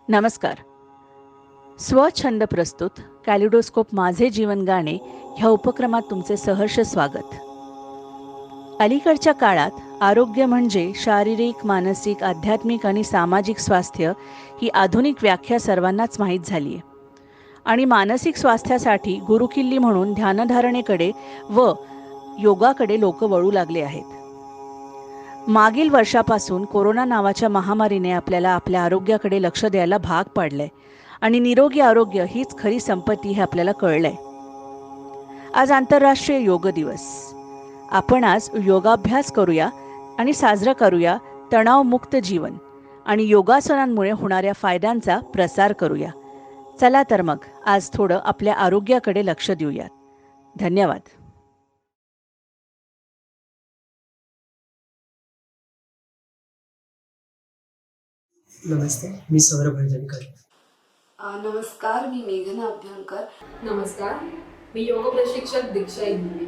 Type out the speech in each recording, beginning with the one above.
नमस्कार. स्वछंद प्रस्तुत कॅलिडोस्कोप माझे जीवन गाणे ह्या उपक्रमात तुमचे सहर्ष स्वागत. अलीकडच्या काळात आरोग्य म्हणजे शारीरिक, मानसिक, आध्यात्मिक आणि सामाजिक स्वास्थ्य ही आधुनिक व्याख्या सर्वांनाच माहीत झाली आहे. आणि मानसिक स्वास्थ्यासाठी गुरुकिल्ली म्हणून ध्यानधारणेकडे व योगाकडे लोक वळू लागले आहेत. मागील वर्षापासून कोरोना नावाच्या महामारीने आपल्याला आपल्या आरोग्याकडे लक्ष द्यायला भाग पाडलंय आणि निरोगी आरोग्य हीच खरी संपत्ती हे आपल्याला कळलंय. आज आंतरराष्ट्रीय योग दिवस. आपण आज योगाभ्यास करूया आणि साजरं करूया तणावमुक्त जीवन आणि योगासनांमुळे होणाऱ्या फायद्यांचा प्रसार करूया. चला तर मग आज थोडं आपल्या आरोग्याकडे लक्ष देऊयात. धन्यवाद. नमस्ते, मी सौरभ हंजनकर. नमस्कार, मी मेघना अभ्यंकर. नमस्कार, मी योग प्रशिक्षक दीक्षा इंगळे.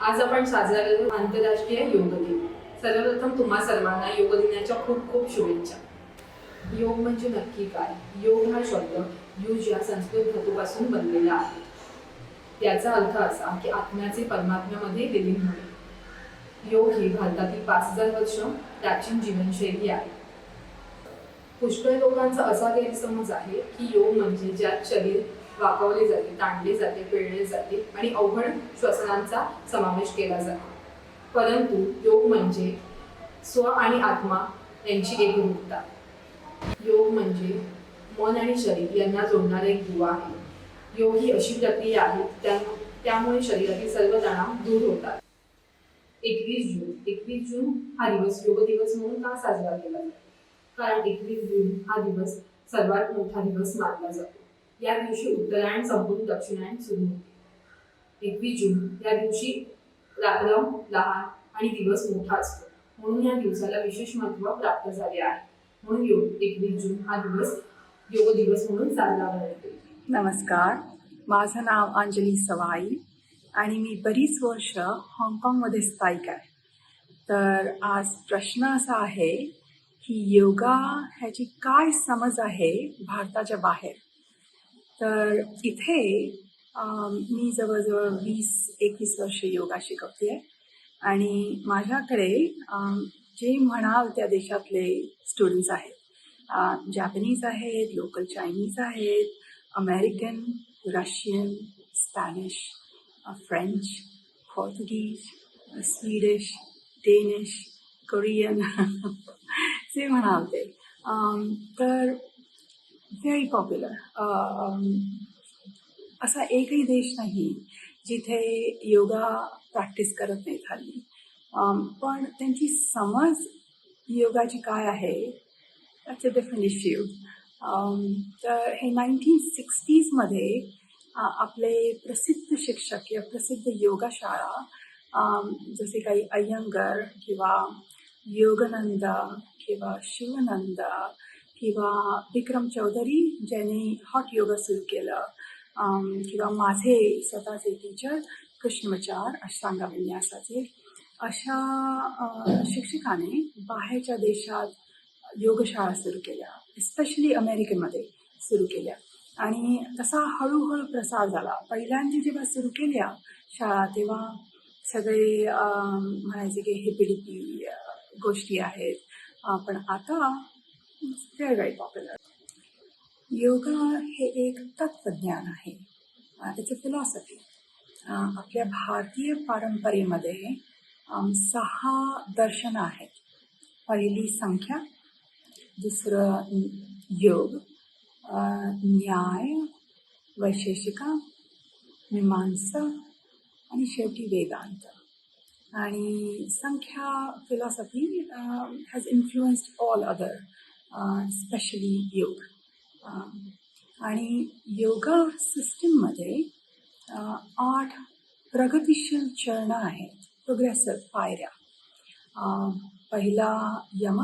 आज आपण साजरा करू आंतरराष्ट्रीय योग दिन. सर्वप्रथम तुम्हा सर्वांना योग दिनाच्या खूप खूप शुभेच्छा. योग म्हणजे नक्की काय? योग हा शब्द युज या संस्कृत धातूपासून बनलेला आहे. त्याचा अर्थ असा की आत्म्याचे परमात्म्यामध्ये विलीन होणे. योग ही भारतातील 5000 वर्ष प्राचीन जीवनशैली आहे. पुष्कळ लोकांचा असा गैरसमज आहे की योग म्हणजे ज्यात शरीर वाकवले जाते, ताणले जाते, पिळले जाते आणि अवघड श्वसनांचा समावेश केला जातो. परंतु योग म्हणजे स्व आणि आत्मा यांची एकरूपता. योग म्हणजे मन आणि शरीर यांना जोडणारा एक दुवा आहे. योग ही अशी प्रक्रिया आहे त्यामुळे शरीरातील सर्व तणाव दूर होतात. 21 जून हा दिवस योग दिवस म्हणून का साजरा केला जातो? कारण 21 जून हा दिवस सर्वात मोठा दिवस मानला जातो. या दिवशी उत्तरायण संपून दक्षिणायण सुरू होते. 21 जून या दिवशी रात्र लहान आणि दिवस मोठा असतो, म्हणून या दिवसाला विशेष महत्त्व प्राप्त झाले आहे. म्हणून 21 जून हा दिवस योग दिवस म्हणून साजरा करण्यात येतो. नमस्कार, माझं नाव अंजली सवाई आणि मी बरीच वर्ष हाँगकाँगमध्ये स्थायिक आहे. तर आज प्रश्न असा आहे की योगा ह्याची काय समज आहे भारताच्या बाहेर. तर इथे मी जवळजवळ 20-21 वर्ष योगा शिकवते आहे आणि माझ्याकडे जे म्हणाल त्या देशातले स्टुडंट्स आहेत. जॅपनीज आहेत, लोकल चायनीज आहेत, अमेरिकन, रशियन, स्पॅनिश, फ्रेंच, पोर्तुगीज, स्वीडिश, डेनिश, कोरियन जे म्हणाल ते. तर व्हेरी पॉप्युलर. असा एकही देश नाही जिथे योगा प्रॅक्टिस करत नाहीत हल्ली. पण त्यांची समज योगाची काय आहे दॅट्स अ डिफरंट इश्यू. तर हे 1960sमध्ये आपले प्रसिद्ध शिक्षक किंवा प्रसिद्ध योगाशाळा जसे काही अय्यंगर किंवा योगानंदा किंवा शिवानंदा किंवा विक्रम चौधरी ज्यांनी हॉट योगा सुरू केलं, किंवा माझे स्वतःचे टीचर कृष्णमचार अष्टांग विन्यासाचे, अशा शिक्षकाने बाहेरच्या देशात योगशाळा सुरू केल्या, एस्पेशली अमेरिकेमध्ये सुरू केल्या आणि तसा हळूहळू प्रसार झाला. पहिल्यांदा जेव्हा सुरू केल्या शाळा तेव्हा सगळे म्हणायचे की हिपिडिपी गोष्टी आहेत, पण आता व्हेरी व्हेरी पॉप्युलर. योगा हे एक तत्त्वज्ञान आहे. It's a philosophy. आपल्या भारतीय परंपरेमध्ये 6 दर्शनं आहेत. पहिली संख्या, दुसरं योग, न्याय, वैशेषिका, मीमांसा आणि शेवटी वेदांत. आणि संख्या philosophy has influenced all other, specially योग. आणि योगा सिस्टीममध्ये 8 प्रगतिशील चरणं आहेत, प्रोग्रेसिव्ह पायऱ्या. पहिला यम,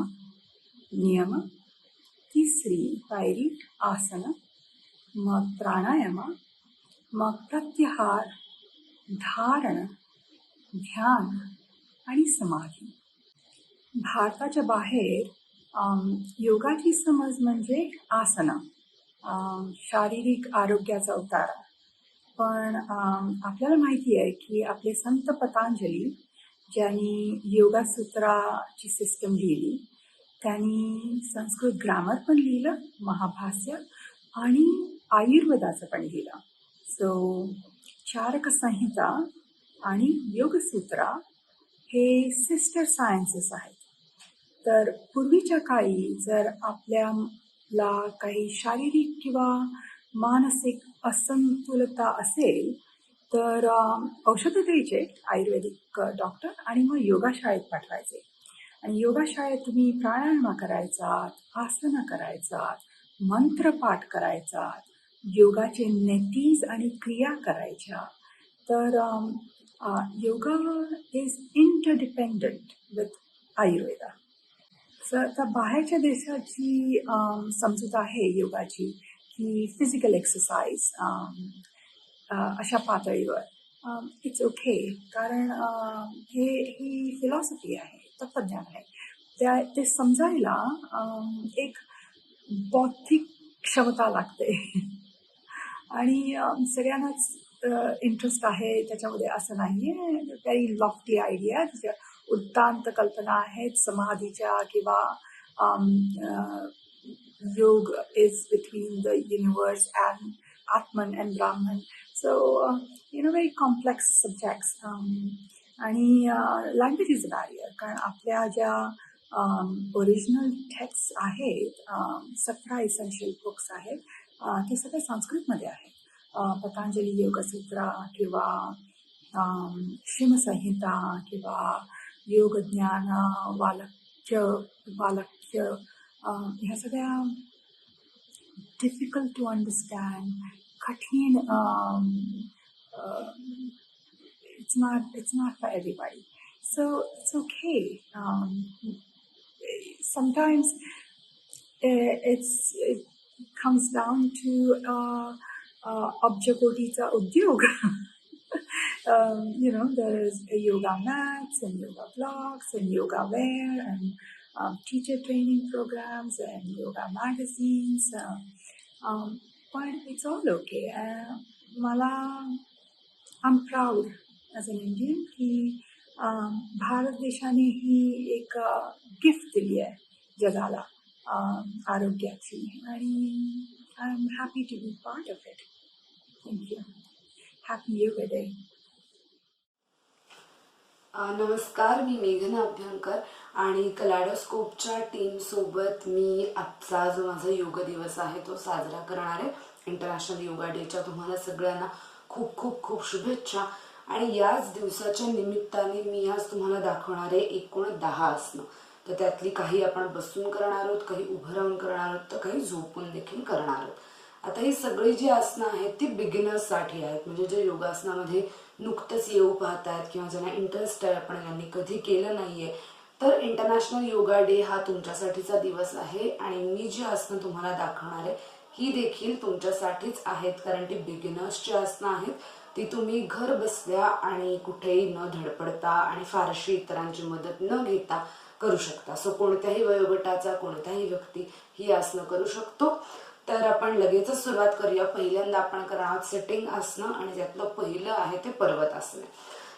नियम, तिसरी पायरी आसन, मग प्राणायाम, मग प्रत्याहार, धारण, ध्यान आणि समाधी. भारताच्या बाहेर योगाची समज म्हणजे आसना, शारीरिक आरोग्याचा उतारा. पण आपल्याला माहिती आहे की आपले संत पतंजली ज्यांनी योगा सूत्राची सिस्टम लिहिली, त्यांनी संस्कृत ग्रामर पण लिहिलं, महाभाष्य आणि आयुर्वेदाचं पण लिहिलं. सो चारक संहिता आणि योगसूत्रा हे सिस्टर सायन्सेस आहेत. तर पूर्वीच्या काळी जर आपल्याला काही शारीरिक किंवा मानसिक असंतुलता असेल तर औषधं द्यायचे आयुर्वेदिक डॉक्टर आणि मग योगाशाळेत पाठवायचे. आणि योगाशाळेत तुम्ही प्राणायाम करायचात, आसनं करायचात, मंत्रपाठ करायचात, योगाचे नीतीज आणि क्रिया करायच्या. तर yoga is interdependent with Ayurveda. तर बाहेरच्या देशाची समजूत आहे योगाची की फिजिकल एक्सरसाइज अशा पातळीवर इट्स ओके, कारण ही फिलॉसॉफी आहे, तत्त्वज्ञान आहे. ते समजायला एक बौद्धिक क्षमता लागते आणि सगळ्यांनाच इंटरेस्ट आहे त्याच्यामध्ये असं नाही आहे. व्हेरी लॉफ्टी आयडिया, त्याच्या उद्दांत कल्पना आहेत समाधीच्या किंवा योग is between the universe and Atman and ब्राह्मण. So very complex subjects. आणि लँग्वेज इज अ बॅरियर, कारण आपल्या ज्या ओरिजिनल टेक्स्ट आहेत, 17 इसेन्शियल बुक्स आहेत, ते सगळे संस्कृतमध्ये आहेत. पतंजली योगसूत्रा किंवा श्रीमसंहिता किंवा योगज्ञान वालक्य ह्या सगळ्या डिफिकल्ट टू अंडरस्टँड, कठीण, it's not for everybody. So it's okay. Sometimes it comes down to abjakoticha udyog. There is yoga mats and yoga blocks and yoga wear and teacher training programs and yoga magazines. But it's all okay. I'm proud as an Indian की भारत देशाने ही एक gift दिली आहे जगाला आरोग्याची, आणि I am happy to be part of it. Thank you. Happy yoga day. नमस्कार, मी मेघना अभ्यंकर आणि कलाडोस्कोपच्या टीम सोबत मी आजचा जो माझा योग दिवस आहे तो साजरा करणार आहे. इंटरनॅशनल योगा डेच्या तुम्हाला सगळ्यांना खूप खूप खूप शुभेच्छा. आणि याच दिवसाच्या निमित्ताने मी आज तुम्हाला दाखवणार आहे एकूण 10 आसनं. तर त्यातली काही आपण बसून करणार आहोत, काही उभं राहून करणार आहोत, तर काही झोपून देखील करणार आहोत. आता ही सगळी जी आसनं आहेत ती बिगिनर्ससाठी आहेत, म्हणजे जे योगासनामध्ये नुकतंच येऊ पाहत आहेत किंवा ज्यांना इंटरेस्ट आहे, आपण यांनी कधी केलं नाहीये, तर इंटरनॅशनल योगा डे हा तुमच्यासाठीचा दिवस आहे. आणि मी जी आसनं तुम्हाला दाखवणार आहे ही देखील तुमच्यासाठीच आहेत, कारण ती बिगिनर्सची आसनं आहेत. ती तुम्ही घर बसल्या आणि कुठेही न धडपडता आणि फारशी इतरांची मदत न घेता करू शकता. सो कोणत्याही वयोगटाचा कोणत्याही व्यक्ती ही आसनं करू शकतो. तर आपण लगेचच सुरुवात करूया. पहिल्यांदा आपण करणार आहोत सिटिंग आसनं, आणि त्यातलं पहिलं आहे ते पर्वतासन.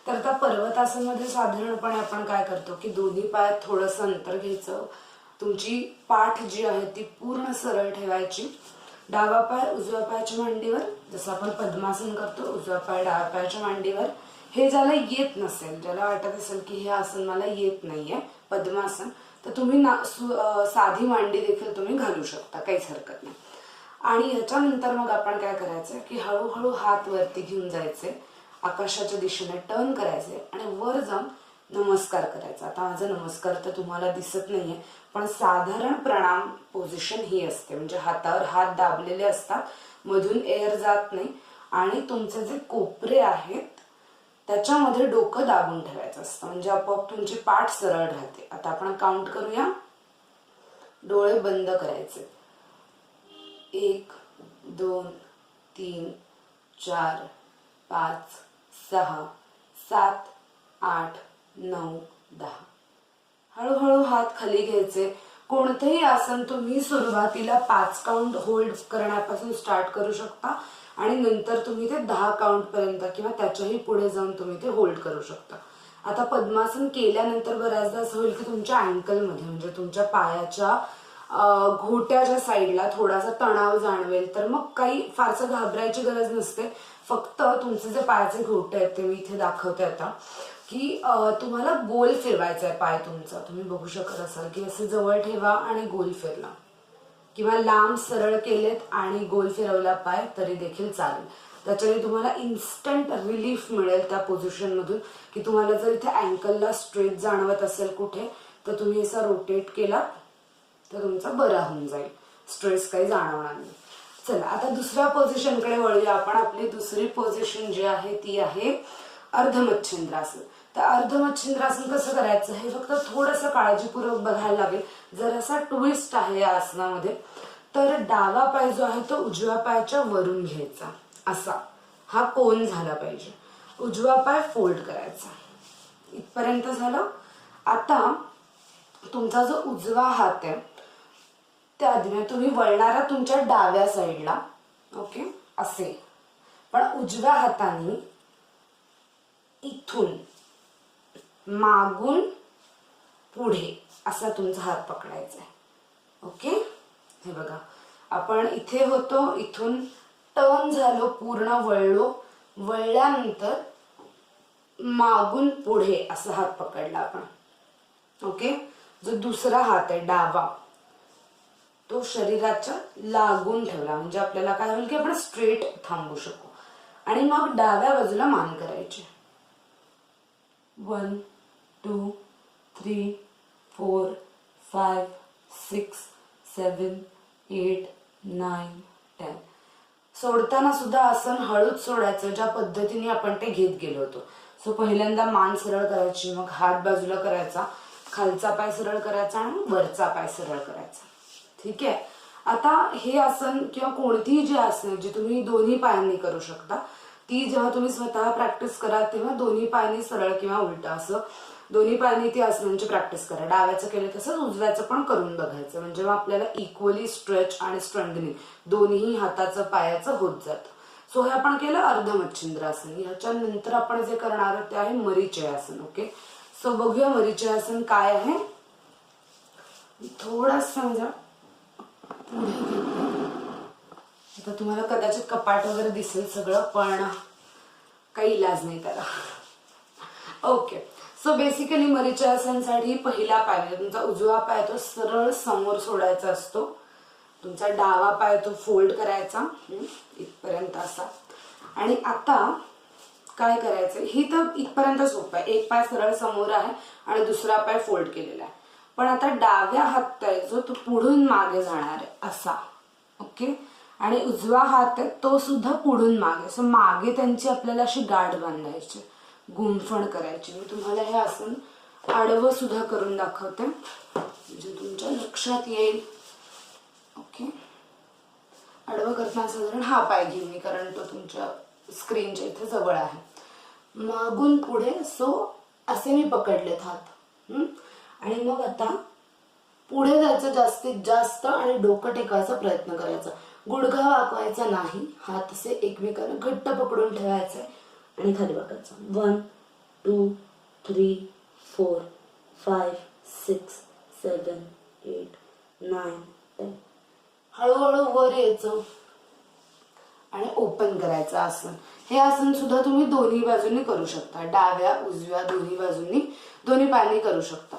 तर त्या पर्वतासनमध्ये साधारणपणे आपण काय करतो की दोन्ही पायात थोडंसं अंतर घ्यायचं. तुमची पाठ जी आहे ती पूर्ण सरळ ठेवायची. डावा पाय उजव्या पायाच्या मांडीवर, जसं आपण पद्मासन करतो, उजव्या पाय डाव्या पायाच्या मांडीवर. हे ज्याला येत नसेल, ज्याला वाटत असेल की हे आसन मला येत नाहीये पद्मासन, तर तुम्ही साधी मांडी देखील तुम्ही घालू शकता, काहीच हरकत नाही. आणि ह्याच्यानंतर मग आपण काय करायचं की हळूहळू हात वरती घेऊन जायचे, आकाशाच्या दिशेने टर्न करायचे आणि वर जाऊन नमस्कार करायचा. आता माझा नमस्कार तर तुम्हाला दिसत नाहीये, पण साधारण प्रणाम पोझिशन ही असते, म्हणजे हातावर हात दाबलेले असतात, मधून एअर जात नाही आणि तुमचे जे कोपरे आहेत त्याच्यामध्ये डोकं दाबून ठेवायचं असतं, म्हणजे आपोआप तुमची पाठ सरळ राहते. आता आपण काउंट करूया. डोळे बंद करायचे. 1 2 3 4 5 6 7 8 9 10. हळूहळू हात खाली घ्यायचे. कोणतंही आसन तुम्ही सुरुवातीला 5 काउंट होल्ड करण्यापासून स्टार्ट करू शकता आणि नंतर तुम्ही ते 10 काउंट पर्यंत किंवा त्याच्याही पुढे जाऊन तुम्ही ते होल्ड करू शकता. आता पद्मासन केल्यानंतर बऱ्याचदा असं होईल की तुमच्या अँकलमध्ये म्हणजे तुमच्या पायाच्या घोट्याच्या साईडला थोडासा तणाव जाणवेल, तर मग काही फारसं घाबरायची गरज नसते. फक्त तुमचे जे पायाचे घोटे आहेत ते मी इथे दाखवते आता, की तुम्हाला गोल फिरवायचा आहे पाय तुमचा. तुम्ही बघू शकत असाल की असे जवळ ठेवा आणि गोल फिरला, किंवा लांब सरळ केलेत आणि गोल फिरवला पाय तरी देखील चालेल. त्याच्याने तुम्हाला इन्स्टंट रिलीफ मिळेल त्या पोझिशनमधून, की तुम्हाला जर इथे अँकलला स्ट्रेच जाणवत असेल कुठे, तर तुम्ही असा रोटेट केला तर तुमचा बरा होऊन जाईल, स्ट्रेस काही जाणवणार नाही. चला आता दुसऱ्या पोझिशनकडे वळूया आपण. आपली दुसरी पोझिशन जी आहे ती आहे अर्धमच्छिंद्रासन. तर अर्धमच्छिंद्रासन कसं करायचं हे फक्त थोडंसं काळजीपूर्वक बघायला लागेल. जरासा ट्विस्ट आहे या आसनामध्ये. तर डावा पाय जो आहे तो उजव्या पायाच्या वरून घ्यायचा, असा हा कोन झाला पाहिजे. उजवा पाय फोल्ड करायचा, इथपर्यंत झालं. आता तुमचा जो उजवा हात आहे त्या आधी तुम्ही वळणारा तुमच्या डाव्या साईडला, ओके, असे, पण उजव्या हाताने इथून मागून पुढे असा तुमचा हात पकडायचा आहे. ओके, हे बघा आपण इथे होतो, इथून टर्न झालो, पूर्ण वळलो, वळल्यानंतर मागून पुढे असा हात पकडला आपण. ओके, जो दुसरा हात आहे डावा तो शरीराच्या लागून ठेवला, म्हणजे आपल्याला काय होईल की आपण स्ट्रेट थांबू शकू. आणि मग डाव्या बाजूला मान करायची. 1 2 3 4 5 6 7 8 9 10. सोडताना सुद्धा आसन हळूच सोडायचं, ज्या पद्धतीने आपण ते घेत गेलो होतो. सो पहिल्यांदा मान सरळ करायची, मग हात बाजूला करायचा, खालचा पाय सरळ करायचा आणि वरचा पाय सरळ करायचा. ठीक आहे. आता हे आसन किंवा कोणतीही जी आसनं जी तुम्ही दोन्ही पायांनी करू शकता, ती जेव्हा तुम्ही स्वतः प्रॅक्टिस करा तेव्हा दोन्ही पायांनी सरळ किंवा उलट असं दोन्ही पायांनी ती आसनांची प्रॅक्टिस करा. डाव्याचं केलं तसंच उजव्याचं पण करून बघायचं, म्हणजे मग आपल्याला इक्वली स्ट्रेच आणि स्ट्रेंथनिंग दोन्ही हाताचं पायाचं होत जातं. सो हे आपण केलं अर्धमच्छिंद्रासन. ह्याच्यानंतर आपण जे करणार आहोत ते आहे मरीचय आसन. ओके, सो बघूया मरीचय आसन काय आहे. थोडंसं समजा आता तुम्हाला कदाचित कपाट वगैरे दिसेल सगळं, पण काही इलाज नाही त्याला. ओके, सो बेसिकली मरीचयासनसाठी पहिला पाय म्हणजे तुमचा उजवा पाय तो सरळ समोर सोडायचा असतो. तुमचा डावा पाय तो फोल्ड करायचा इथपर्यंत असा. आणि आता काय करायचं, ही तर इथपर्यंत सोपं आहे. एक पाय सरळ समोर आहे आणि दुसरा पाय फोल्ड केलेला आहे. पण आता डाव्या हात आहे जो तो पुढून मागे जाणार आहे असा. ओके, आणि उजवा हात आहे तो सुद्धा पुढून मागे. सो मागे त्यांची आपल्याला अशी गाठ बांधायची, गुंफण करायची. मी तुम्हाला हे आसन आडवं सुद्धा करून दाखवते म्हणजे तुमच्या लक्षात येईल. ओके, आडवं करताना साधारण हा पाय घेईन मी, कारण तो तुमच्या स्क्रीनच्या इथे जवळ आहे. मागून पुढे सो असे मी पकडलेत हात. आणि मग आता पुढे जायचं जास्तीत जास्त आणि डोकं टेकायचा प्रयत्न करायचा. गुडघा वाकवायचा नाही, हात असे एकमेकांना घट्ट पकडून ठेवायचे आणि खाली वाकायचा. 1 2 3 4 5 6 7 8 9 10. हळूहळू वर यायचं आणि ओपन करायचं आसन. हे आसन सुद्धा तुम्ही दोन्ही बाजूंनी करू शकता, डाव्या उजव्या दोन्ही बाजूंनी दोन्ही पायांनी करू शकता.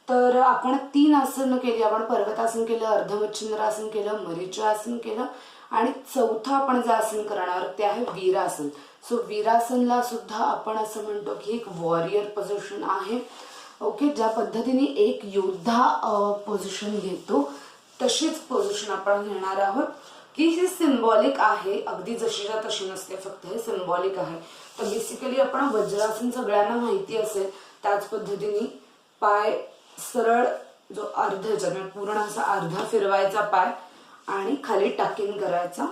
तर आपण 3 आसनं केली. आपण पर्वतासन केलं, अर्धमच्छिंद्रासन केलं, मरीचयासन केलं आणि चौथं आपण जे आसन करणार ते आहे वीरासन. सो वीरासनला सुद्धा आपण असं म्हणतो की एक वॉरियर पोझिशन आहे. ओके, ज्या पद्धतीने एक योद्धा पोझिशन घेतो तशीच पोझिशन आपण घेणार आहोत, की ही सिम्बॉलिक आहे, अगदी जशीच्या तशी नसते, फक्त हे सिम्बॉलिक आहे. तर बेसिकली आपण वज्रासन सगळ्यांना माहिती असेल त्याच पद्धतीने पाय सरळ जो अर्ध्याच्या पूर्ण असा अर्धा फिरवायचा पाय आणि खाली टाकिंग करायचा,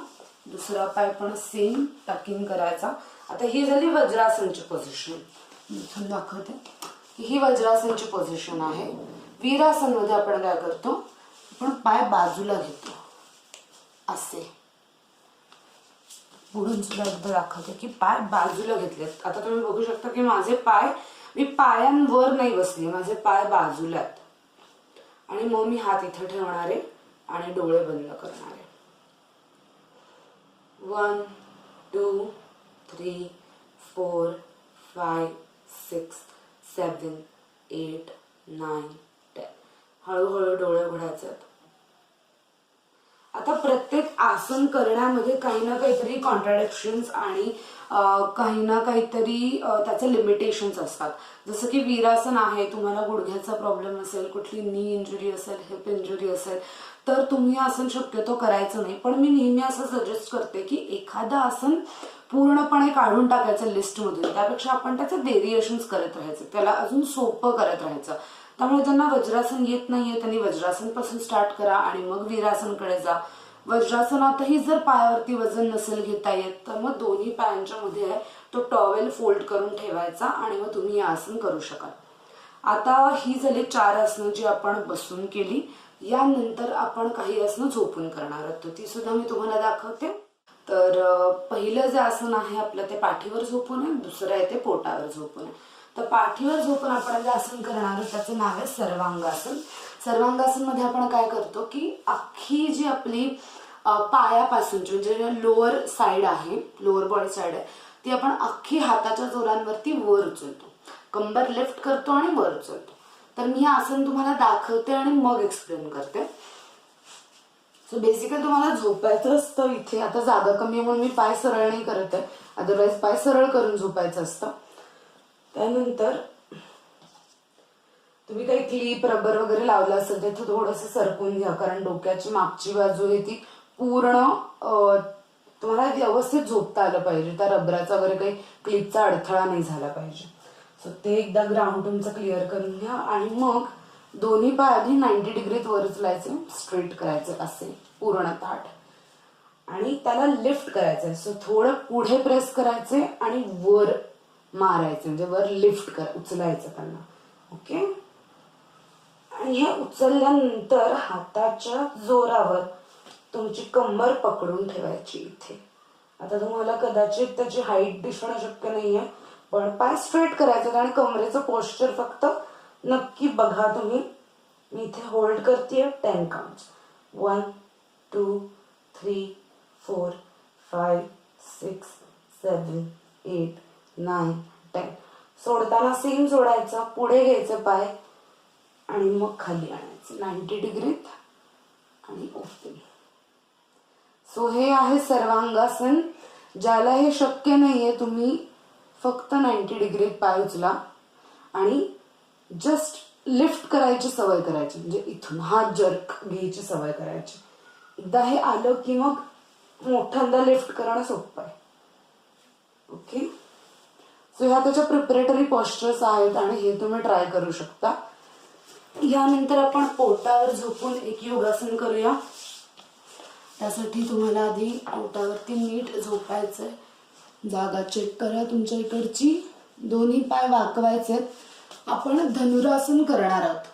दुसरा पाय पण सेम टाकिंग करायचा. आता ही झाली वज्रासनची पोझिशन. इथून दाखवते की ही वज्रासनची पोझिशन आहे. वीरासन मध्ये आपण काय करतो, आपण पाय बाजूला घेतो असे. पुढून सुद्धा एकदा दाखवते की पाय बाजूला घेतलेत. आता तुम्ही बघू शकता की माझे पाय, मी पायांवर नाही बसले, माझे पाय बाजूला आहेत. आणि मग मी हात इथं ठेवणार आहे आणि डोळे बंद करणार आहे. 1 2 3 4 5 6 7 8 9 10. हळूहळू डोळे उघडायचे आहेत. आता प्रत्येक आसन करण्यामध्ये काही ना काहीतरी कॉन्ट्राडिक्शन्स आणि काही ना काहीतरी त्याचे लिमिटेशन्स असतात. जसं की वीरासन आहे, तुम्हाला गुडघ्याचा प्रॉब्लेम असेल, कुठली नी इंजुरी असेल, हिप इंजुरी असेल, तर तुम्ही आसन शक्यतो करायचं नाही. पण मी नेहमी असं सजेस्ट करते की एखादं आसन पूर्णपणे काढून टाकायचं लिस्टमधून, त्यापेक्षा आपण त्याचे डेरिएशन्स करत राहायचे, त्याला अजून सोपं करत राहायचं. त्यामुळे ज्यांना वज्रासन येत नाहीये त्यांनी वज्रासन पासून स्टार्ट करा आणि मग वीरासनकडे जा. वज्रासनातही जर पायावरती वजन नसेल घेता येत तर मग दोन्ही पायांच्या मध्ये तो टॉवेल फोल्ड करून ठेवायचा आणि मग तुम्ही हे आसन करू शकाल. आता ही झाली 4 आसनं जी आपण बसून केली. यानंतर आपण काही आसनं झोपून करणार आहोत, ती सुद्धा मी तुम्हाला दाखवते. तर पहिलं जे आसन आहे आपलं ते पाठीवर झोपून आहे, दुसरं आहे ते पोटावर झोपून आहे. तर पाठीवर झोपून आपण जे आसन करणार आहोत त्याचं नाव आहे सर्वांगासन. सर्वांगासन मध्ये आपण काय करतो की अख्खी जी आपली पायापासूनची म्हणजे लोअर साइड आहे, लोअर बॉडी साइड आहे, ती आपण अख्खी हाताच्या जोरांवरती वर उचलतो, कंबर लिफ्ट करतो आणि वर उचलतो. तर मी हे आसन तुम्हाला दाखवते आणि मग एक्सप्लेन करते. सो बेसिकली तुम्हाला झोपायचं असतं इथे. आता जागा कमी आहे म्हणून मी पाय सरळ नाही करत आहे, अदरवाईज पाय सरळ करून झोपायचं असतं. त्यानंतर तुम्ही काही क्लिप रबर वगैरे लावलं असेल तर थोडंसं सरकून घ्या, कारण डोक्याची मागची बाजू आहे ती पूर्ण तुम्हाला व्यवस्थित झोपता आलं पाहिजे. त्या रबराचा वगैरे काही क्लिपचा अडथळा नाही झाला पाहिजे. सो ते एकदा ग्राउंड तुमचं क्लिअर करून घ्या आणि मग दोन्ही पाय आधी 90 डिग्रीत वर उचलायचे, स्ट्रेट करायचे असे पूर्ण ताठ आणि त्याला लिफ्ट करायचंय. सो थोडं पुढे प्रेस करायचे आणि वर मारायचे, म्हणजे वर लिफ्ट उचलायचं त्यांना. ओके. आणि हे उचलल्यानंतर हाताच्या जोरावर तुमची कंबर पकडून ठेवायची इथे. आता तुम्हाला कदाचित त्याची हाईट दिसणं शक्य नाहीये, पण पाय स्ट्रेट करायचे आणि कमरेचं पोस्चर फक्त नक्की बघा तुम्ही. मी इथे होल्ड करतेय 10 काउंट्स. 1 2 3 4 5 6 7 8 9 10. सोडताना सेम सोडायचा, पुढे घ्यायचं पाय आणि मग खाली आणायचं 90 डिग्रीत आणि ओपन. सो हे आहे सर्वांगासन. ज्याला हे शक्य नाहीये तुम्ही फक्त 90 डिग्रीत पाय उचला आणि जस्ट लिफ्ट करायची सवय करायची, म्हणजे इथून हात जर्क घ्यायची सवय करायची. एकदा हे आलं की मग मोठ्यांदा लिफ्ट करणं सोपं आहे. ओके. सो ह्या त्याच्या प्रिपरेटरी पॉस्चर्स आहेत आणि हे तुम्ही ट्राय करू शकता. यानंतर आपण पोटावर झोपून एक योगासन करूया. त्यासाठी तुम्हाला आधी पोटावरती नीट झोपायचंय. जागा चेक करा तुमच्या इकडची. दोन्ही पाय वाकवायचे. आपण धनुरासन करणार आहोत.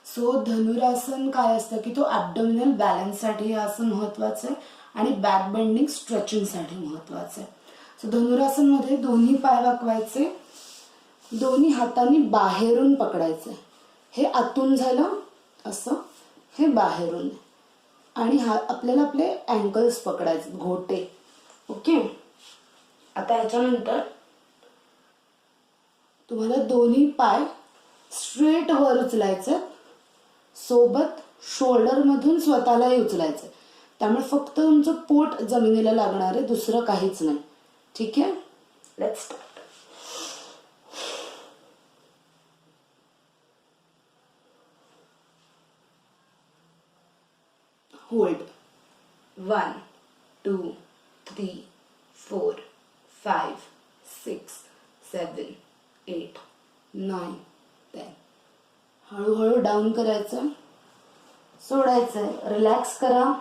सो धनुरासन काय असतं की तो ॲब्डोमिनल बॅलन्ससाठी हे आसन महत्वाचं आहे आणि बॅक बेंडिंग स्ट्रेचिंगसाठी महत्वाचं आहे. सो धनुरासनमध्ये दोन्ही पाय वाकवायचे, दोन्ही हातांनी बाहेरून पकडायचे. हे आतून झालं असं, हे बाहेरून आणि आपल्याला आपले अँकल्स पकडायचे, घोटे. ओके. आता याच्यानंतर तुम्हाला दोन्ही पाय स्ट्रेट वर उचलायचे, सोबत शोल्डर मधून स्वतःलाही उचलायचं. त्यामुळे फक्त तुमचं पोट जमिनीला लागणार आहे, दुसरं काहीच नाही. ठीक आहे. Let's start. होल्ड. 1 2 3 4 5 6 7 8 9 10. हळूहळू डाऊन करायचं, सोडायचं, रिलॅक्स करा.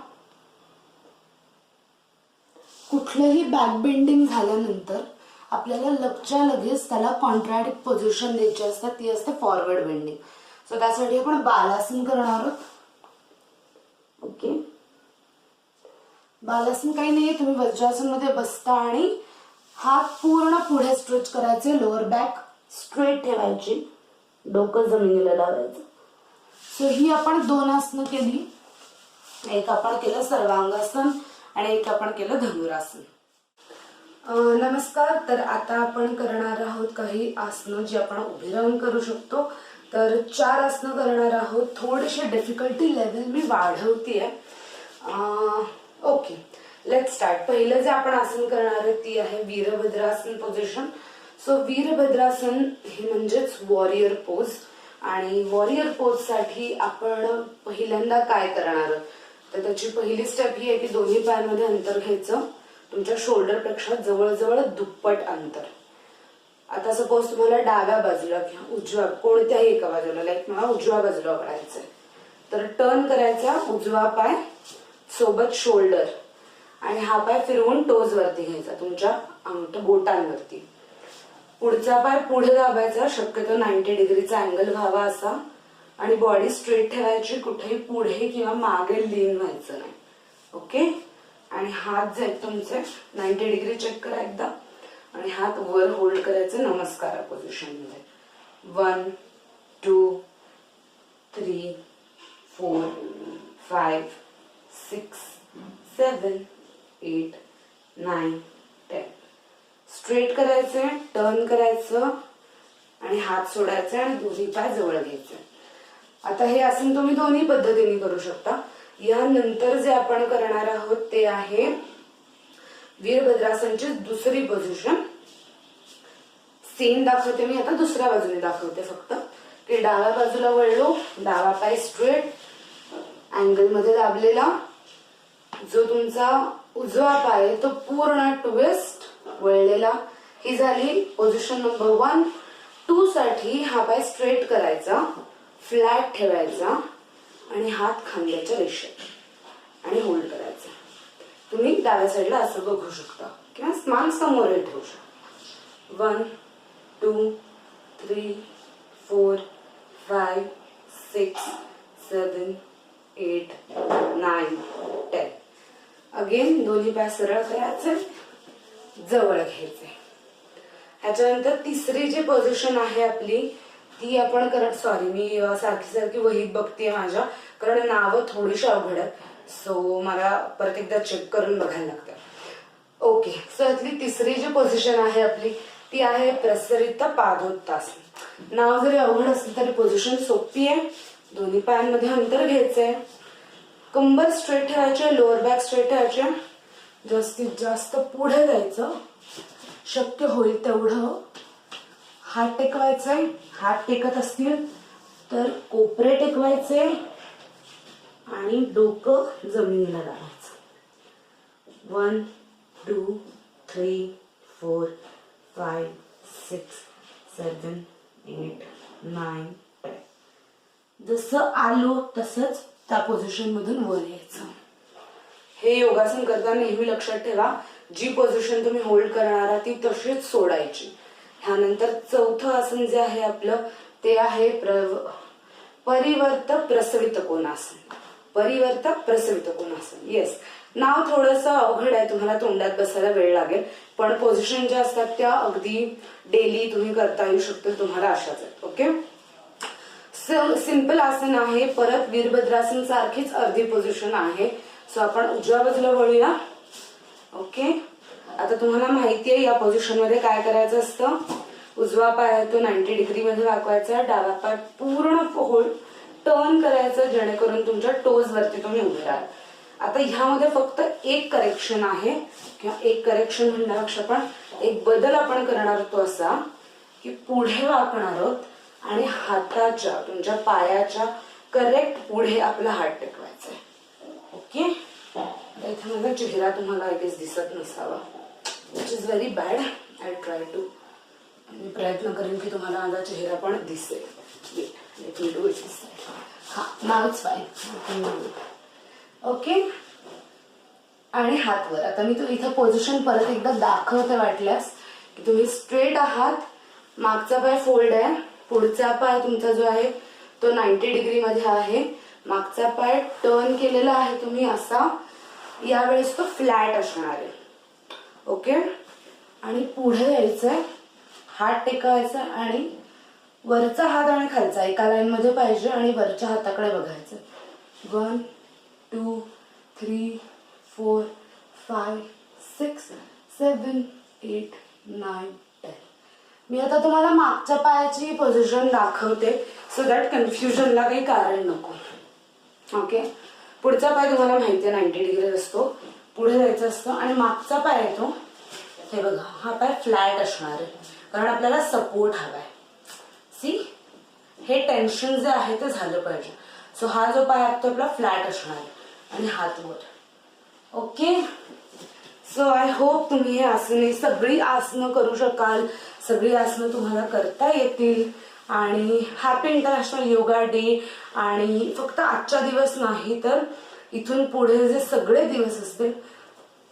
कुठलंही बॅक बेंडिंग झाल्यानंतर आपल्याला लगच्या लगेच त्याला कॉन्ट्रॅक्ट पोझिशन द्यायची असते, ती असते फॉरवर्ड बेंडिंग. सो त्यासाठी आपण बालासन करणार आहोत. ओके. बालासन काही नाहीये, तुम्ही वज्रासन मध्ये बसता आणि हात पूर्ण पुढे स्ट्रेच करायचे, लोअर बॅक स्ट्रेट ठेवायची, डोकं जमिनीला लावायचं. सो ही आपण 2 आसनं केली. एक आपण केलं सर्वांगासन आणि एक आपण केलं धनुरासन. नमस्कार. तर आता आपण करणार आहोत काही आसनं जी आपण उभी राहून करू शकतो. तर 4 आसनं करणार आहोत. थोडीशी डिफिकल्टी लेवल मी वाढवतीये. Okay, let start. पहिलं जे आपण आसन करणार आहे ती आहे वीरभद्रासन पोझिशन. सो वीरभद्रासन हे म्हणजेच वॉरियर पोज. आणि वॉरियर पोज साठी आपण पहिल्यांदा काय करणार आहोत, तर त्याची पहिली स्टेप ही आहे की दोन्ही पायांमध्ये अंतर घ्यायचं, तुमच्या शोल्डर पेक्षा जवळजवळ दुप्पट अंतर. आता सपोज तुम्हाला डाव्या बाजूला किंवा उजव्या कोणत्याही एका बाजूला, लाईक मला उजव्या बाजूला वळायचंय, तर टर्न करायचा, उजवा पाय सोबत शोल्डर आणि हा पाय फिरवून टोज वरती घ्यायचा, तुमच्या बोटांवरती. पुढचा पाय पुढे दाबायचा, शक्यतो 90 डिग्रीचा अँगल व्हावा असा, आणि बॉडी स्ट्रेट ठेवायची, कुठेही पुढे किंवा मागे लीन व्हायचं नाही. ओके. आणि हात जे आहेत तुमचे 90 डिग्री चेक करा एकदा, आणि हात वर होल्ड करायचे नमस्कार पोझिशन मध्ये. 1 2 3 4 5 6 7 8 9 10. स्ट्रेट करायचे, टर्न करायचं आणि हात सोडायचे आणि दोन्ही पाय जवळ घ्यायचे. आता हे आसन तुम्ही दोन्ही पद्धतीने करू शकता. यानंतर जे आपण करणार आहोत ते आहे वीरभद्रासनची दुसरी पोझिशन. सेम दाखवते मी, आता दुसऱ्या बाजूने दाखवते फक्त, की डाव्या बाजूला वळलो, डावा पाय स्ट्रेट अँगल मध्ये दाबलेला, जो तुमचा उजवा पाय तो पूर्ण ट्विस्ट वळलेला. ही झाली पोझिशन नंबर 1. 2 साठी हा पाय स्ट्रेट करायचा, फ्लॅट ठेवायचा आणि हात खांद्याच्या रेषेत आणि होल्ड करायचा. तुम्ही डाव्या साईडला असं बघू शकता किंवा मान समोर ठेवू शकता. 1 2 3 4 5 6 7 8 9 10. अगेन दोन्ही पाय सरळ करायचे, जवळ घ्यायचे. ह्याच्यानंतर तिसरी जी पोझिशन आहे आपली ती आपण करत, सॉरी मी सारखी वहीत बघतेय माझ्या, कारण नावं थोडीशी अवघड आहेत, सो मला परत एकदा चेक करून बघायला लागतं. ओके. सो यातली तिसरी जी पोझिशन आहे आपली ती आहे प्रसरित पादोत्तासन. नाव जरी अवघड असलं तरी पोझिशन सोपी आहे. दोन्ही पायांमध्ये अंतर घ्यायचंय, कंबर स्ट्रेट ठेवायचे, लोअर बॅक स्ट्रेट ठेवायचे, जास्तीत जास्त पुढे जायचं, शक्य होईल तेवढं हात टेकवायचे. हात टेकत असतील तर कोपरे टेकवायचे आणि डोकं जमिनीला लावायचं. 1 2 3 4 5 6 7 8 9 10. जसं आलो तसंच त्या पोझिशन मधून वर यायचं. हे योगासन करताना नेहमी लक्षात ठेवा, जी पोझिशन तुम्ही होल्ड करणार आहात ती तशीच सोडायची. ह्यानंतर चौथं आसन जे आहे आपलं ते आहे परिवर्त प्रसवित कोणासन. परिवर्त प्रसवित कोणासन. येस, नाव थोडंसं अवघड आहे, तुम्हाला तोंडात बसायला वेळ लागेल, पण पोझिशन ज्या असतात त्या अगदी डेली तुम्ही करता येऊ शकतील तुम्हाला अशाच आहेत. ओके. सिंपल आसन आहे. परत वीरभद्रासन सारखीच अर्धी पोझिशन आहे. सो आपण उजव्या बाजूला वळूया. ओके. आता तुम्हाला माहिती आहे या पोझिशन मध्ये काय करायचं असतं. उजवा पाय आहे तो 90 डिग्री मध्ये वाकवायचा, डावा पाय पूर्ण होल्ड टर्न करायचं, जेणेकरून तुमच्या टोज वरती तुम्ही उभे राहाल. आता ह्यामध्ये फक्त एक करेक्शन आहे, किंवा एक करेक्शन म्हणण्यापेक्षा पण एक बदल आपण करणार तो असा की पुढे वाकणार आहोत आणि हाताच्या तुमच्या पायाच्या करेक्ट पुढे आपला हात टेकवायचा आहे. ओके. इथे माझा चेहरा तुम्हाला आय गेस दिसत नसावा, which is very bad. I try to, मी प्रयत्न करेन की तुम्हाला माझा चेहरा पण दिसेल. Let me do it. हा, नाव इट्स फाईन. ओके. आणि हात वर. आता मी इथं पोझिशन परत एकदा दाखवते वाटल्यास की तुम्ही स्ट्रेट आहात, मागचा पाय फोल्ड आहे, पुढचा पाय तुमचा जो आहे तो 90 डिग्री मध्ये आहे, मागचा पाय टर्न केलेला आहे तुम्ही असा, यावेळेस तो फ्लॅट असणार आहे. ओके, आणि पुढे यायचंय, हात टेकायचा आणि वरचा हात आणि खालचा एका लाईन मध्ये पाहिजे आणि वरच्या हाताकडे बघायचं. 1 2 3 4 5 6 7 8 9 10. मी आता तुम्हाला मागच्या पायाची पोझिशन दाखवते सो दॅट कन्फ्युजनला काही कारण नको. ओके, पुढचा पाय तुम्हाला माहिती आहे 90 डिग्री असतो, पुढे जायचं असतं आणि मागचा पाय येतो हे बघा, हा पाय फ्लॅट असणार आहे कारण आपल्याला सपोर्ट हवाय. सी, हे टेन्शन जे आहे ते झालं पाहिजे. सो हा जो पाय आहे तो आपला फ्लॅट असणार आहे आणि हात वर. ओके, सो आय होप तुम्ही हे आसने सगळी आसनं करू शकाल, सगळी आसनं तुम्हाला करता येतील. आणि हॅपी इंटरनॅशनल योगा डे. आणि फक्त आजचा दिवस नाही तर इथून पुढे जे सगळे दिवस असतील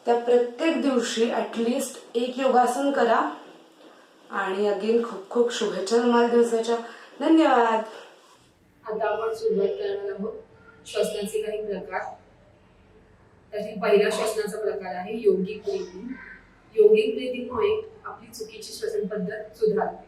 त्या प्रत्येक दिवशी ॲटलिस्ट एक योगासन करा. आणि अगेन खूप खूप शुभेच्छा तुम्हाला दिवसाच्या. धन्यवाद. आता आपण सुरुवात करणार आहोत श्वसनाचे काही प्रकार. त्यातील पहिला श्वसनाचा प्रकार आहे योगिक ब्रीथिंग. योगिक ब्रीथिंगमुळे आपली चुकीची श्वसन पद्धत सुधारते.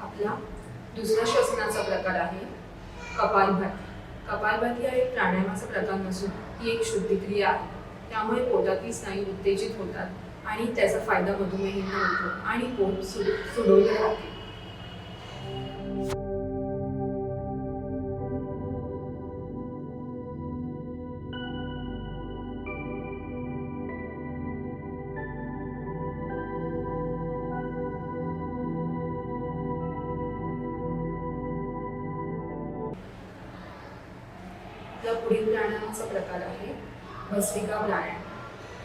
आपला दुसरा श्वसनाचा प्रकार आहे कपालभाती. कपालभाती हा एक प्राणायामाचा प्रकार नसून ही एक शुद्धिक्रिया आहे. त्यामुळे पोटातील स्नायू उत्तेजित होतात आणि त्याचा फायदा मधुमेहींना होतो आणि पोट सुडवले राहते. आपला पुढील प्राणायामाचा प्रकार आहे भस्त्रिका प्राणायाम.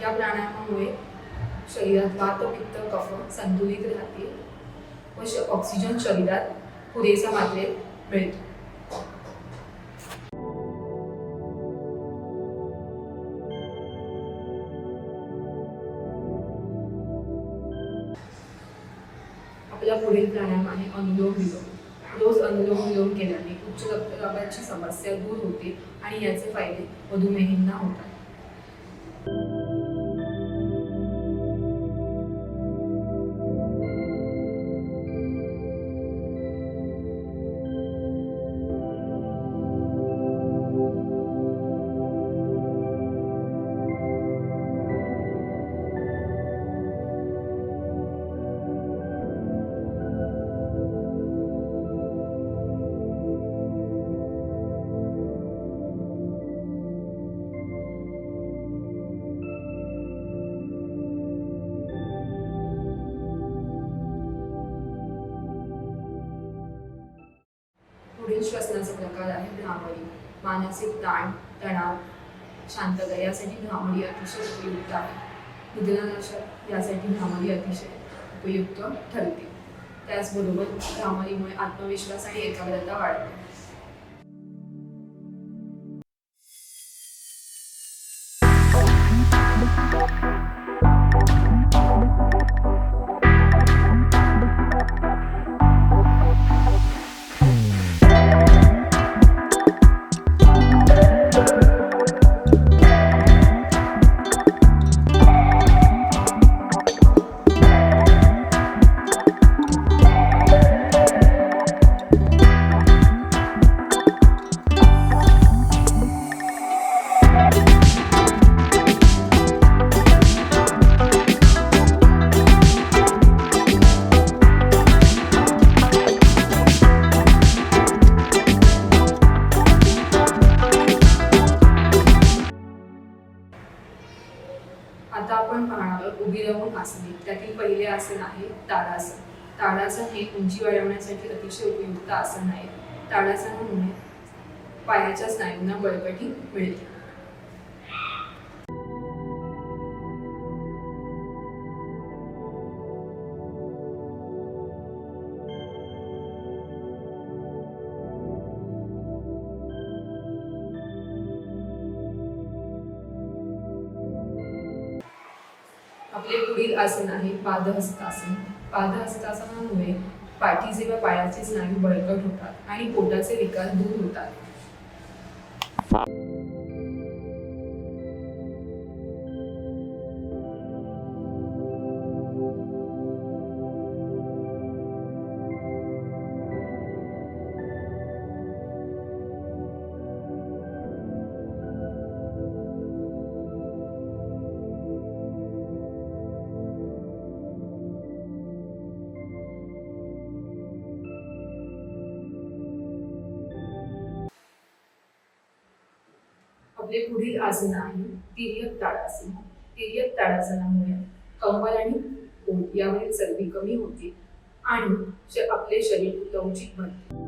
या प्राणायामामुळे शरीरात वात, पित्त, कफ संतुलित राहते व ऑक्सिजन शरीरात पुरेसा मात्रेत मिळतो. आपला पुढील प्राणायाम आहे अनुलोम विलोम. रोज अनुलोम विलोम केल्याने उच्च रक्तदाबाची समस्या दूर होते आणि याचे फायदे मधुमेहींना होतात. पुढील श्वसनाचा प्रकार आहे भ्रामरी. मानसिक ताण, तणाव शांतता यासाठी भ्रामरी अतिशय उपयुक्त आहे. निद्रानाशक यासाठी भ्रामरी अतिशय उपयुक्त ठरते. त्याचबरोबर भ्रामरीमुळे आत्मविश्वास आणि एकाग्रता वाढते. आता आपण पाहणार आहोत उभी राहून आसने. त्यातील पहिले आसन आहे ताडासन. ताडासन हे उंची वाढवण्यासाठी अतिशय उपयुक्त आसन आहे. ताडासनामुळे पायाच्या स्नायूंना बळकटी मिळते. आपले पुढील आसन आहे पादहस्तासन. पादहस्तासनामुळे पाठीचे व पायाचे स्नायू बळकट होतात आणि पोटाचे विकार दूर होतात. आपले पुढील आसन आहे तिर्यक ताडासन. तिर्यक ताडासनामुळे कंबर आणि पोट यावरील चरबी कमी होते आणि आपले शरीर लवचिक बनते.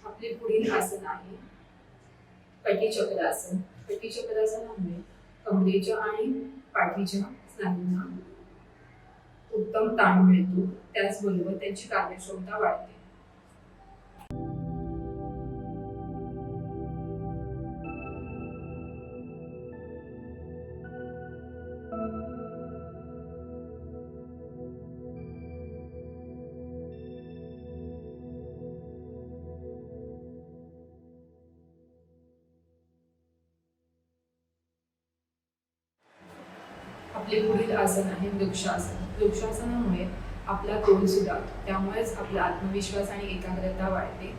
आपले पुढील आसन आहे कटिचक्रासन. कटिचक्रासनामुळे कमरेच्या आणि पाठीच्या स्नायूंना उत्तम ताण मिळतो, त्याचबरोबर त्यांची कार्यक्षमता वाढते. आपले पुढील आसन आहे वृक्षासन. वृक्षासनामुळे आपला तोल सुधारतो, त्यामुळेच आपला आत्मविश्वास आणि एकाग्रता वाढते.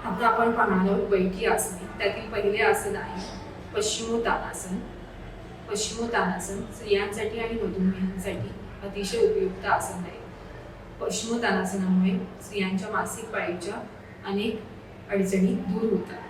आता आपण पाहणार आहोत बैठी आसने. त्यातील पहिले आसन आहे पश्चिमोत्तानासन. पश्चिमोत्तानासन स्त्रियांसाठी आणि मधुमेहांसाठी अतिशय उपयुक्त आसन आहे. पश्चिमोत्तानासनामुळे स्त्रियांच्या मासिक पाळीच्या अनेक अडचणी दूर होतात.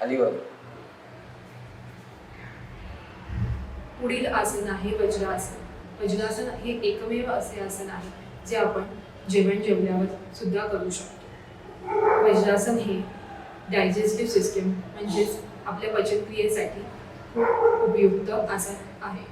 अलीवर पुढील आसन आहे वज्रासन. वज्रासन हे एकमेव असे आसन आहे जे आपण जेवण जेवल्यावर सुद्धा करू शकतो. वज्रासन हे डायजेस्टिव्ह सिस्टीम म्हणजेच आपल्या पचनक्रियेसाठी खूप उपयुक्त आसन आहे.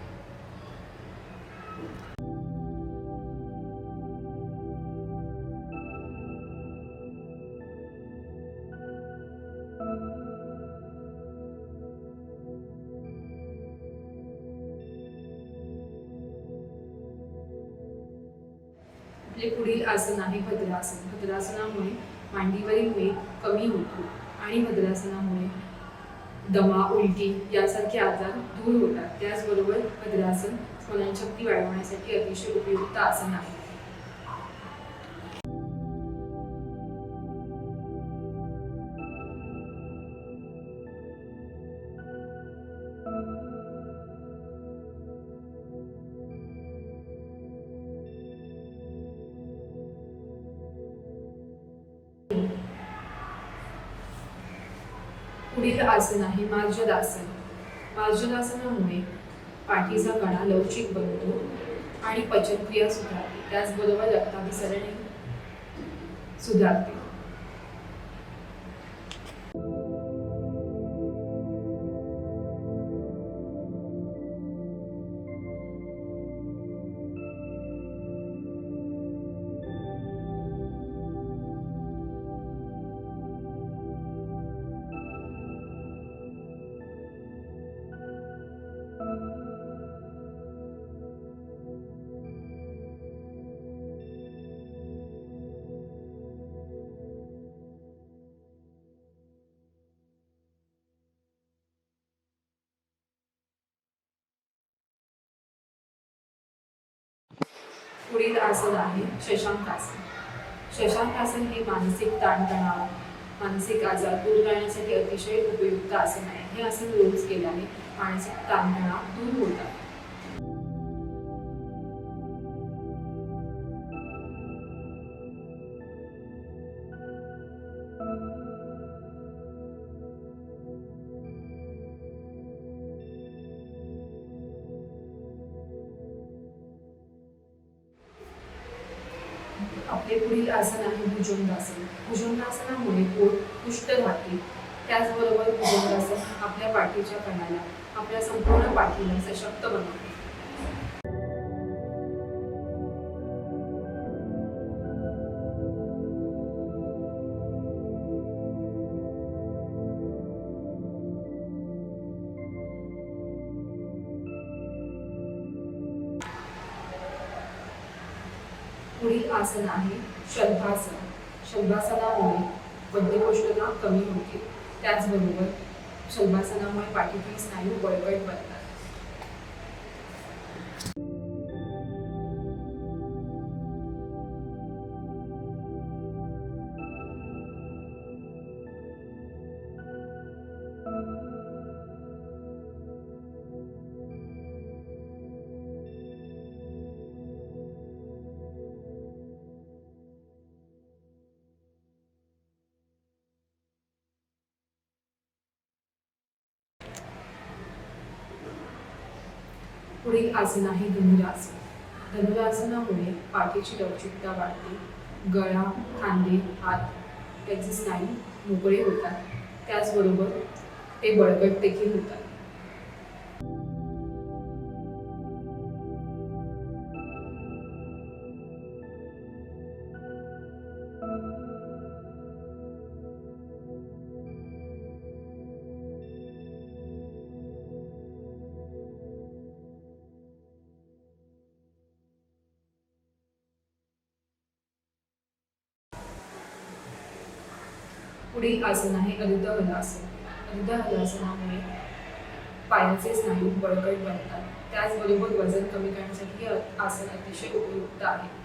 आपले पुढील आसन आहे भद्रासन. भद्रासनामुळे मांडीवरील वेग कमी होतो आणि भद्रासनामुळे दमा, उलटी यासारखे आजार दूर होतात. त्याचबरोबर भद्रासन स्मरणशक्ती वाढवण्यासाठी अतिशय उपयुक्त आसन आहे. पुढील आसन आहे मार्जदासन. मार्जदासनामुळे पाठीचा कणा लवचिक बनतो आणि पचनक्रिया सुधारते, त्याचबरोबर रक्ताभिसरण सुधारते. पुढील आसन आहे शशांक आसन. शशांक आसन हे मानसिक ताणतणाव, मानसिक आजार दूर करण्यासाठी अतिशय उपयुक्त आसन आहे. हे आसन रोज केल्याने मानसिक ताणतणाव दूर होतात. आपले पुढील आसन आहे भुजंगासन. भुजंगासनामुळे पोट पुष्ट राहते. त्याचबरोबर भुजंगासन आपल्या पाठीच्या कणाला, आपल्या संपूर्ण पाठीला सशक्त बनवते. पुढील आसन आहे शल्भासन. शल्भासनामुळे बद्धकोष्ठता कमी होते. त्याचबरोबर शल्भासनामुळे पाठीतील स्नायू बळकट बनतात. पुढील आसन आहे धनुरासन. धनुरासनामुळे पाठीची लवचिकता वाढते. गळा, खांदे, हात याचे स्नायू मोकळे होतात. त्याचबरोबर ते बळकट देखील होतात. पुढील आसन आहे अर्ध हलासन. अर्ध हलासनामुळे पायाचे स्नायू बळकट बनतात. त्याचबरोबर वजन कमी करण्यासाठी हे आसन अतिशय उपयुक्त आहे.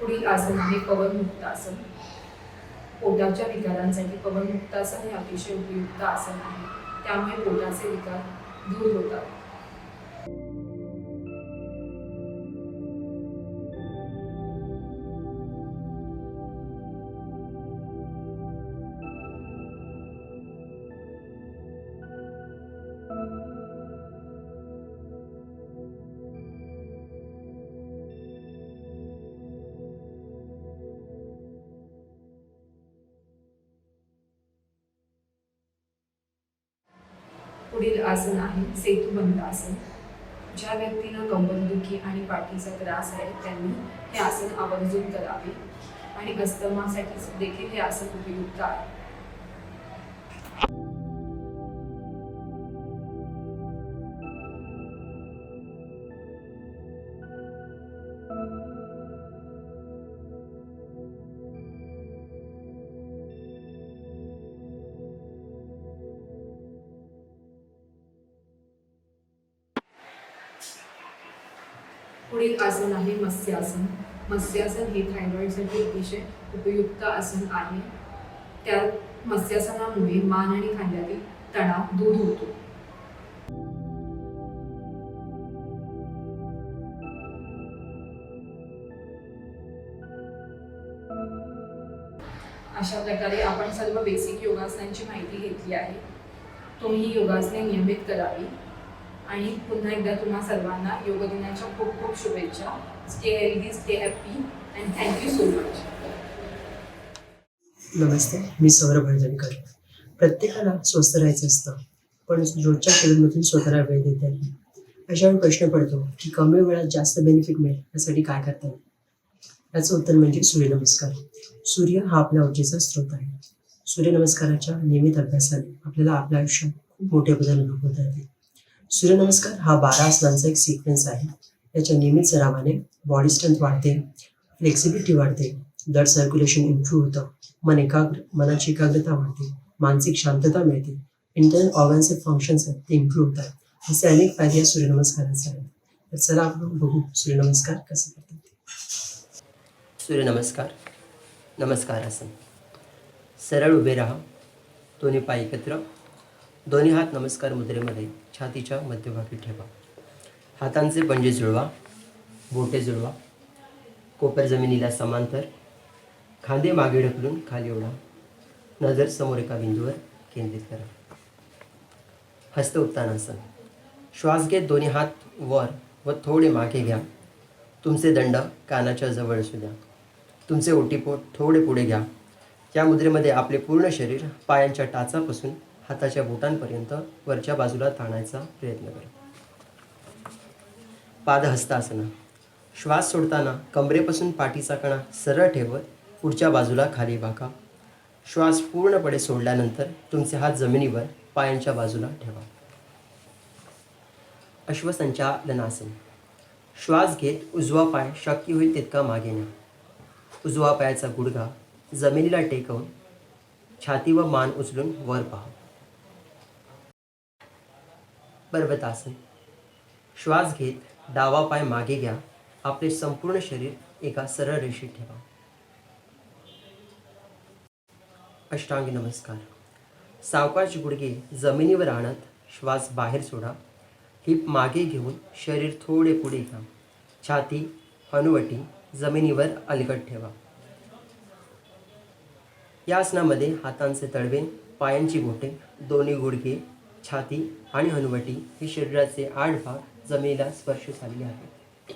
पुढील आसन आहे पवनमुक्तासन. पोटाच्या विकारांसाठी पवनमुक्तासन हे अतिशय उपयुक्त आसन आहे. त्यामुळे पोटाचे विकार दूर होतात. पुढील आसन आहे सेतुबंध आसन. ज्या व्यक्तींना कंबरदुखी आणि पाठीचा त्रास आहे त्यांनी हे आसन आवर्जून करावे आणि अस्थमासाठी देखील हे आसन उपयुक्त आहे. पुढील आसन आहे मत्स्यासन. मत्स्यासन हे थायरॉइडसाठी अतिशय उपयुक्त आसन आहे. त्या मत्स्यासनामुळे मान आणि खांद्यातील तणाव दूर होतो. अशा प्रकारे आपण सर्व बेसिक योगासनांची माहिती घेतली आहे. तुम्ही ही योगासने नियमित करावी. आणि पुन्हा एकदा तुम्हा सर्वांना योग दिनाच्या खूप खूप शुभेच्छा. Stay healthy, stay happy and thank you so much. नमस्ते, मी सौरभ हळजणकर. प्रत्येकाला स्वस्थ राहायचं असतं, पण रोजच्या शेड्यूलमधून स्वतःला वेळ देता येईल. अशा वेळी प्रश्न पडतो की कमी वेळात जास्त बेनिफिट मिळेल यासाठी काय करता येईल. याचं उत्तर म्हणजे सूर्यनमस्कार. सूर्य हा आपल्या ऊर्जेचा स्रोत आहे. सूर्यनमस्काराच्या नियमित अभ्यासाने आपल्याला आपल्या आयुष्यात खूप मोठे बदल अनुभवता येतील. सूर्यनमस्कार हा 12 आसनांचा एक सिक्वेन्स आहे. याच्या नियमित सरावाने बॉडी स्ट्रेंथ वाढते, फ्लेक्सिबिलिटी वाढते, ब्लड सर्क्युलेशन इम्प्रूव्ह होतं, मनाची एकाग्रता वाढते, मानसिक शांतता मिळते, इंटरनल ऑर्गन्सचे फंक्शन्स आहेत ते इम्प्रूव्ह होतात. असे अनेक फायदे या सूर्यनमस्काराचे आहेत. तर चला आपण बघू सूर्यनमस्कार कसे करतात. सूर्यनमस्कार. नमस्कारासन. सरळ उभे राहा. दोन्ही पाय एकत्र. दोन्ही हात नमस्कार मुद्रेमध्ये छातीच्या मध्यभागी ठेवा. हातांचे पंजे जुळवा. बोटे जुळवा. कोपर जमिनीला समांतर. खांदे मागे ढकलून खाली ओढा. नजर समोर एका बिंदूवर केंद्रित करा. हस्त उत्तानासन. श्वास घेत दोन्ही हात वर व थोडे मागे घ्या. तुमचे दंड कानाच्या जवळ असू द्या. तुमचे ओटीपोट थोडे पुढे घ्या. या मुद्रेमध्ये आपले पूर्ण शरीर पायांच्या टाचापासून हाताच्या बोटांपर्यंत वरच्या बाजूला ताणायचा प्रयत्न करा. पादहस्तासना. श्वास सोडताना कमरेपासून पाठीचा कणा सरळ ठेवत पुढच्या बाजूला खाली वाका. श्वास पूर्णपणे सोडल्यानंतर तुमचे हात जमिनीवर पायांच्या बाजूला ठेवा. अश्वसंचालनासन. श्वास घेत उजवा पाय शक्य होईल तितका मागे न्या. उजवा पायाचा गुडघा जमिनीला टेकवून छाती व मान उचलून वर पहा. पर्वतासन. श्वास घेत डावा पाय मागे घ्या. आपले संपूर्ण शरीर एका सरळ रेषेत ठेवा. अष्टांगी नमस्कार. सावकाश गुडघे जमिनीवर आणत श्वास बाहेर सोडा. हिप मागे घेऊन शरीर थोडे पुढे घ्या. छाती हनुवटी जमिनीवर अलगद ठेवा. या आसनामध्ये हातांचे तळवे, पायांची बोटे, दोन्ही गुडघे, छाती आणि हनुवटी हे शरीराचे 8 भाग जमिनीला स्पर्श झालेले आहेत.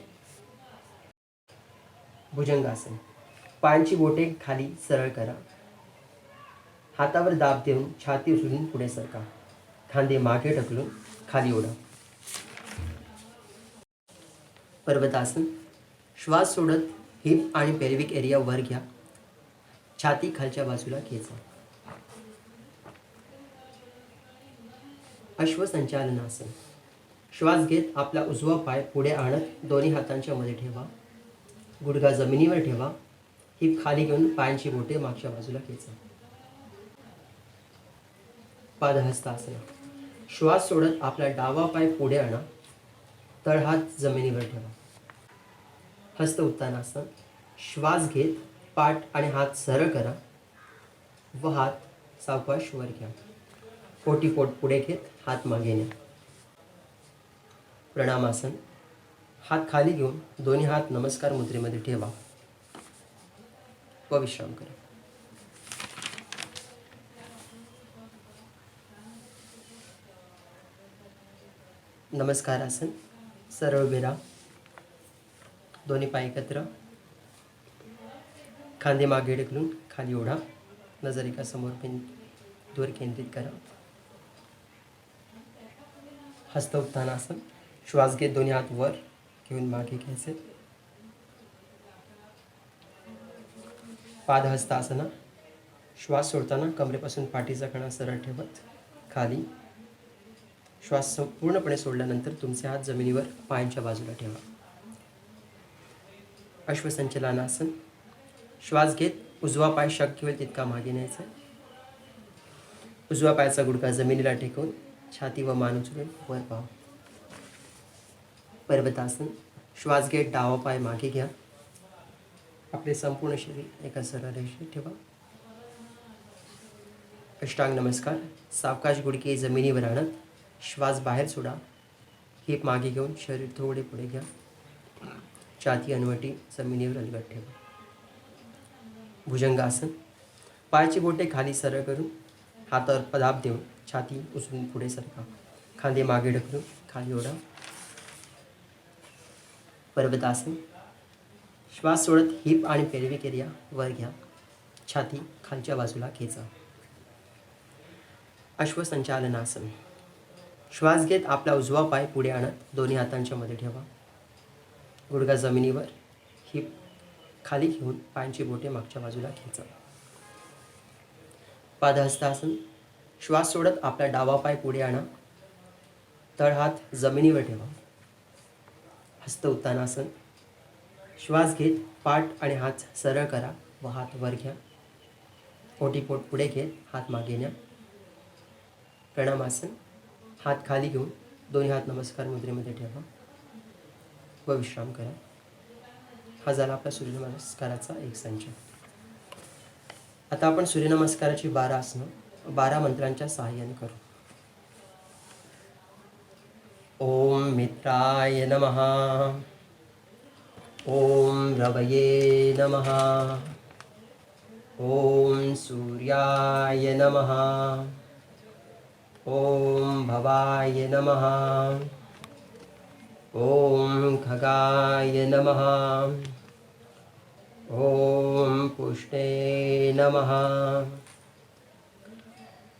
भुजंगासन. पायांची बोटे खाली सरळ करा. हातावर दाब देऊन छाती उचलून पुढे सरका. खांदे मागे ढकलून खाली ओढा. पर्वतासन. श्वास सोडत हिप आणि पेल्विक एरिया वर घ्या. छाती खालच्या बाजूला खेचा. अश्वसंचालनासन. श्वास घेत आपला उजवा पाय पुढे आणत दोन्ही हातांच्या मध्ये ठेवा. गुडघा जमिनीवर ठेवा. हिप खाली घेऊन पायांची बोटे मागच्या बाजूला खेचा. पादहस्तासन. श्वास सोडत आपला डावा पाय पुढे आणा. तळहात जमिनीवर ठेवा. हस्त उत्तानासन. श्वास घेत पाठ आणि हात सरळ करा व हात सावकाश वर घ्या. पोटीपोट पुढे घेत हात मागे न्या. प्रणामासन. हात खाली घेऊन दोन्ही हात नमस्कार मुद्रेमध्ये ठेवा व विश्राम करा. नमस्कारासन. सरळ उभे राहा. दोन्ही पाय एकत्र. खांदे मागे ढकलून खाली ओढा. नजर एका समोर दूर केंद्रित करा. हस्त उत्थानासन. श्वास घेत दोन्ही हात वर घेऊन मागे घ्यायचे. पादहस्तासना. श्वास सोडताना कमरेपासून पाठीचा कणा सरळ ठेवत खाली. श्वास पूर्णपणे सोडल्यानंतर तुमचे हात जमिनीवर पायांच्या बाजूला ठेवा. अश्वसंचलनासन. श्वास घेत उजवा पाय शक्य होईल तितका मागे न्यायचा. उजव्या पायाचा गुडघा जमिनीला टेकवून छाती व मान उचलून वर पाहा. पर्वतासन. श्वास घेत डावा पाय मागे घ्या. आपले संपूर्ण शरीर एका सरळ रेषेत ठेवा. अष्टांग नमस्कार. सावकाश गुडघे जमिनीवर आणत श्वास बाहेर सोडा. हिप मागे घेऊन शरीर थोडे पुढे घ्या. छाती हनुवटी जमिनीवर अलगद ठेवा. भुजंगासन. पायाची बोटे खाली सरळ करून हातावर पदाब देऊन छाती उचलून पुढे सरका. खांदे मागे ढकलून खाली ओढा. पर्वतासन. श्वास सोडत हिप आणि पेल्विक एरिया वर घ्या. छाती खालच्या बाजूला खेचा. अश्वसंचालनासन. श्वास घेत आपला उजवा पाय पुढे आणत दोन्ही हातांच्या मध्ये ठेवा. गुडघा जमिनीवर, हिप खाली घेऊन पायांची बोटे मागच्या बाजूला खेचा. पादहस्तासन. श्वास सोडत आपला डावा पाय पुढे आणा. तळहात जमिनीवर ठेवा. हस्त उत्तानासन. श्वास घेत पाठ आणि हात सरळ करा व हात वर घ्या. ओटीपोट पुढे घेत हात मागे न्या. प्रणामासन. हात खाली घेऊन दोन्ही हात नमस्कार मुद्रेमध्ये ठेवा व विश्राम करा. हा झाला आपला सूर्यनमस्काराचा एक संच. आता आपण सूर्यनमस्काराची 12 आसनं 12 मंत्रांच्या सहाय्याने करू. ओम मित्राय नमः. ओम रवये नमः. ओम सूर्याय नमः. ओम भवाय नमः. ओम खगाय नमः. ओम पुष्णे नमः.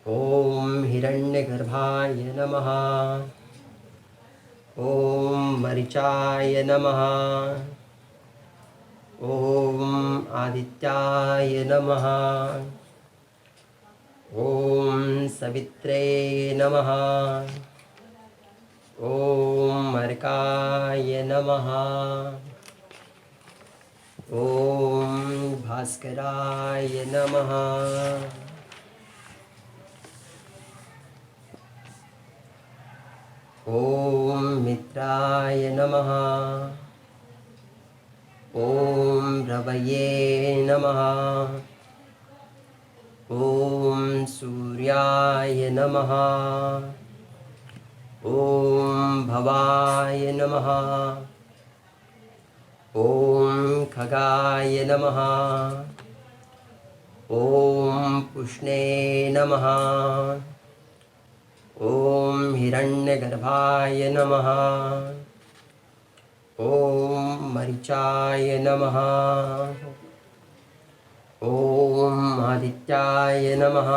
ओम हिरण्यगर्भाय नमः. ओम मरिचाय नमः. ओम आदित्याय नमः. ओम सवित्रे नमः. ओम अर्काय नमः. ओम भास्कराय नमः. ओम मित्राय नमः. ओम रवये नमः. ओम सूर्याय नमः. ओम भवाय नमः. ओम खगाय नमः. ओम पुष्णे नमः. ओम हिरण्यगर्भाय नमः. ओम मरिचाय नमः. ओम आदित्याय नमः.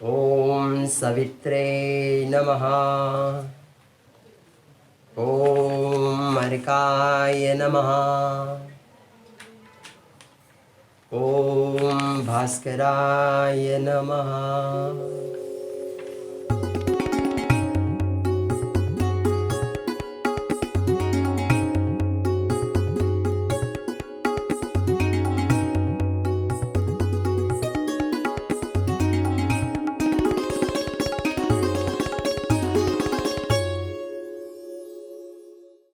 ओम सवित्रे नमः. ओम अर्काय नमः. ओम भास्कराय नमः.